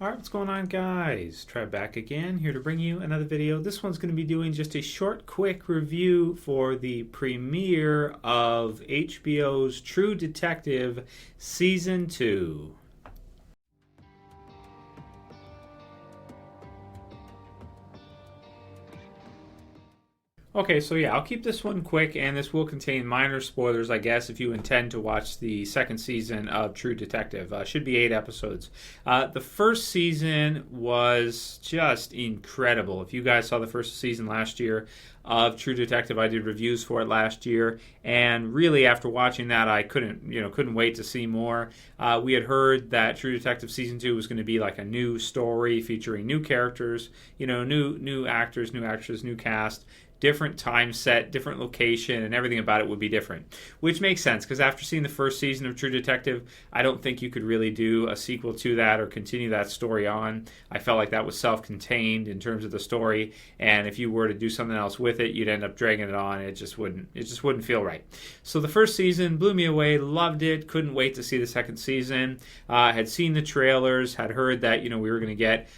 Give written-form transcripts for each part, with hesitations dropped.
Alright, what's going on, guys? Trev back again, here to bring you another video. This one's going to be doing just a short, quick review for the premiere of HBO's True Detective Season 2. Okay, so yeah, I'll keep this one quick, and this will contain minor spoilers, I guess, if you intend to watch the second season of True Detective. Should be 8 episodes. The first season was just incredible. If you guys saw the first season last year of True Detective, I did reviews for it last year, and really after watching that, I couldn't wait to see more. We had heard that True Detective Season 2 was going to be like a new story featuring new characters, new actors, new actresses, new cast, different time set, different location, and everything about it would be different. Which makes sense, because after seeing the first season of True Detective, I don't think you could really do a sequel to that or continue that story on. I felt like that was self-contained in terms of the story, and if you were to do something else with it, you'd end up dragging it on. It just wouldn't feel right. So the first season blew me away, loved it, couldn't wait to see the second season. Had seen the trailers, had heard that we were going to get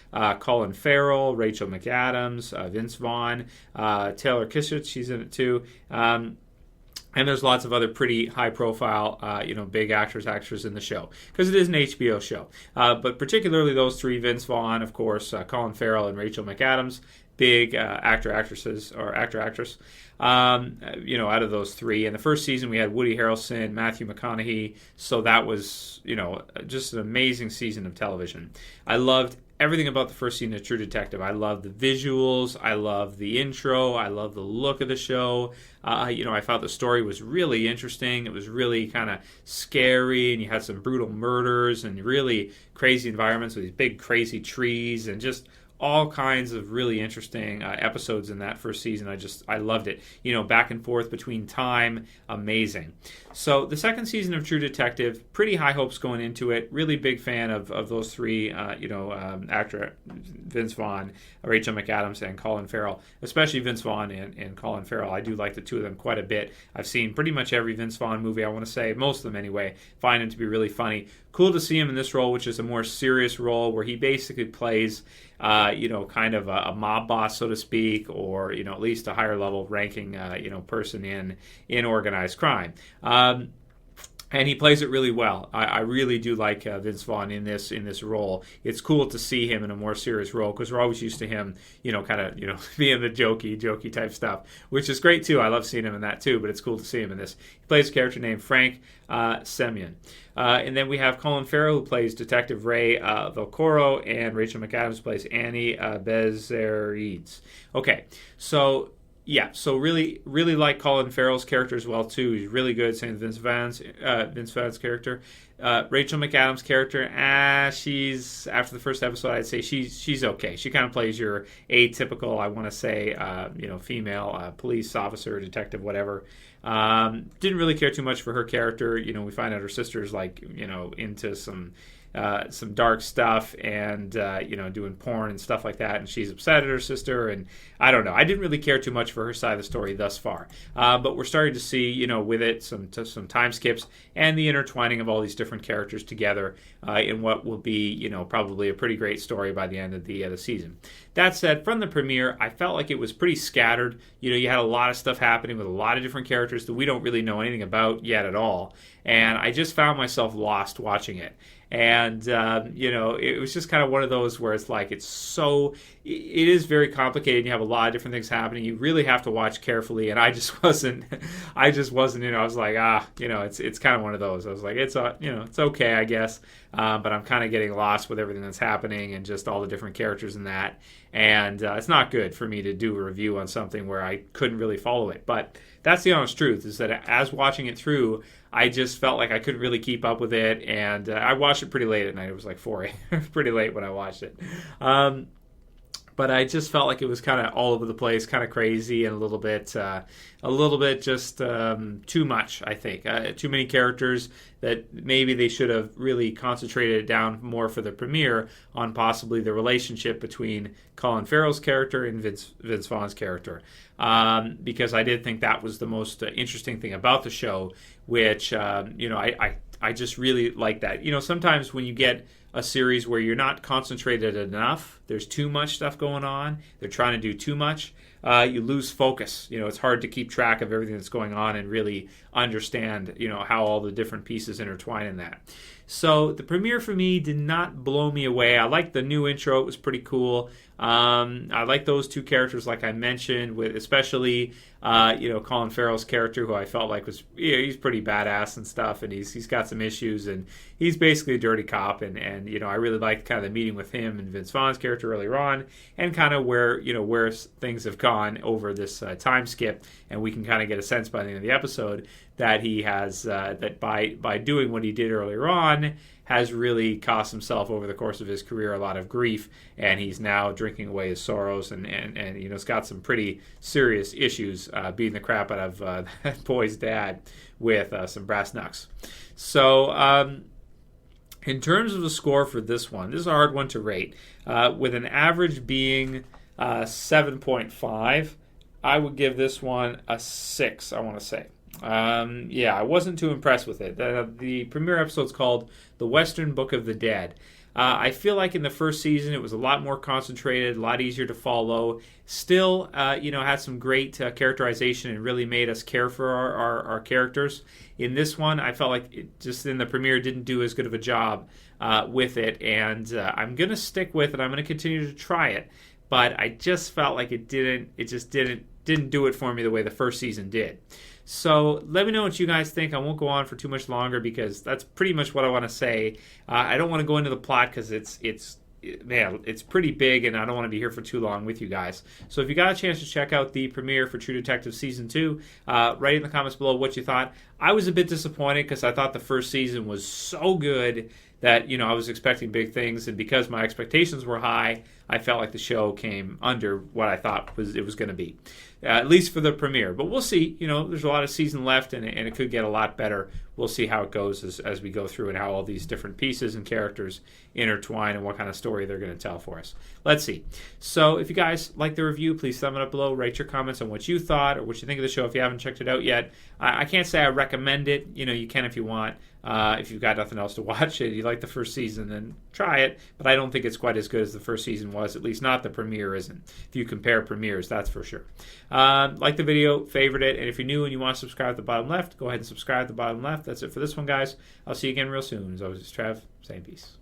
Colin Farrell, Rachel McAdams, Vince Vaughn, Taylor Kissich, she's in it too. And there's lots of other pretty high-profile, big actors in the show, because it is an HBO show. But particularly those three, Vince Vaughn, of course, Colin Farrell, and Rachel McAdams, big actor-actress. Out of those three. In the first season, we had Woody Harrelson, Matthew McConaughey, so that was, just an amazing season of television. I loved everything about the first season of True Detective. I love the visuals. I love the intro. I love the look of the show. I thought the story was really interesting. It was really kind of scary, and you had some brutal murders and really crazy environments with these big, crazy trees and just all kinds of really interesting episodes in that first season. I loved it. Back and forth between time, amazing. So the second season of True Detective, pretty high hopes going into it. Really big fan of those three, actor Vince Vaughn, Rachel McAdams, and Colin Farrell. Especially Vince Vaughn and Colin Farrell. I do like the two of them quite a bit. I've seen pretty much every Vince Vaughn movie, I want to say, most of them anyway. Find him to be really funny. Cool to see him in this role, which is a more serious role where he basically plays kind of a mob boss, so to speak, or, at least a higher level ranking, person in organized crime. And he plays it really well. I really do like Vince Vaughn in this role. It's cool to see him in a more serious role, because we're always used to him, being the jokey type stuff, which is great too. I love seeing him in that too, but it's cool to see him in this. He plays a character named Frank Semyon. And then we have Colin Farrell, who plays Detective Ray Velcoro, and Rachel McAdams plays Annie Bezerides. Okay, so yeah, so really like Colin Farrell's character as well too. He's really good. Same as Vince Vaughn's character. Rachel McAdams' character, she's, after the first episode, I'd say she's okay. She kind of plays your atypical, I want to say, female police officer, detective, whatever. Didn't really care too much for her character. We find out her sister's into some dark stuff and doing porn and stuff like that, and she's upset at her sister, and I don't know. I didn't really care too much for her side of the story thus far, but we're starting to see with it some time skips and the intertwining of all these different characters together in what will be probably a pretty great story by the end of the season. That said, from the premiere, I felt like it was pretty scattered. You had a lot of stuff happening with a lot of different characters that we don't really know anything about yet at all, and I just found myself lost watching it. And, it was just kind of one of those where it's like, it is very complicated. You have a lot of different things happening. You really have to watch carefully. And I just wasn't, I was like, it's kind of one of those. I was like, it's okay, I guess. But I'm kind of getting lost with everything that's happening and just all the different characters in that. And it's not good for me to do a review on something where I couldn't really follow it. But that's the honest truth, is that as watching it through, I just felt like I couldn't really keep up with it, and I watched it pretty late at night. It was like 4 a.m. It was pretty late when I watched it. But I just felt like it was kind of all over the place, kind of crazy, and a little bit just too much, I think. Too many characters that maybe they should have really concentrated it down more for the premiere on possibly the relationship between Colin Farrell's character and Vince Vaughn's character. Because I did think that was the most interesting thing about the show, which, I just really like that. Sometimes when you get a series where you're not concentrated enough. There's too much stuff going on. They're trying to do too much. You lose focus. It's hard to keep track of everything that's going on and really understand, how all the different pieces intertwine in that. So the premiere for me did not blow me away. I liked the new intro. It was pretty cool. I like those two characters, like I mentioned, with especially Colin Farrell's character, who I felt like was he's pretty badass and stuff, and he's got some issues, and he's basically a dirty cop, and I really liked kind of the meeting with him and Vince Vaughn's character earlier on, and kind of where things have gone over this time skip, and we can kind of get a sense by the end of the episode that he has that by doing what he did earlier on has really cost himself over the course of his career a lot of grief, and he's now drinking away his sorrows, and it's got some pretty serious issues beating the crap out of that boy's dad with some brass knucks. So in terms of the score for this is a hard one to rate. With an average being 7.5, I would give this one a 6, I want to say. I wasn't too impressed with it. The premiere episode's called The Western Book of the Dead. I feel like in the first season it was a lot more concentrated, a lot easier to follow. Still, had some great characterization and really made us care for our characters. In this one, I felt like it just in the premiere didn't do as good of a job with it, and I'm going to stick with it. I'm going to continue to try it, but I just felt like it just didn't do it for me the way the first season did. So let me know what you guys think. I won't go on for too much longer because that's pretty much what I want to say. I don't want to go into the plot because it's pretty big, and I don't want to be here for too long with you guys. So if you got a chance to check out the premiere for True Detective Season 2, write in the comments below what you thought. I was a bit disappointed because I thought the first season was so good that I was expecting big things, and because my expectations were high, I felt like the show came under what I thought it was going to be, at least for the premiere. But we'll see. There's a lot of season left, and it could get a lot better. We'll see how it goes as we go through and how all these different pieces and characters intertwine and what kind of story they're going to tell for us. Let's see. So if you guys like the review, please thumb it up below. Write your comments on what you thought or what you think of the show if you haven't checked it out yet. I can't say I recommend it. You can if you want. If you've got nothing else to watch and you like the first season, then try it. But I don't think it's quite as good as the first season was, at least not the premiere isn't. If you compare premieres, that's for sure. Like the video, favorite it, and if you're new and you want to subscribe at the bottom left, go ahead and subscribe at the bottom left. That's it for this one, guys. I'll see you again real soon. As always, it's Trev, saying peace.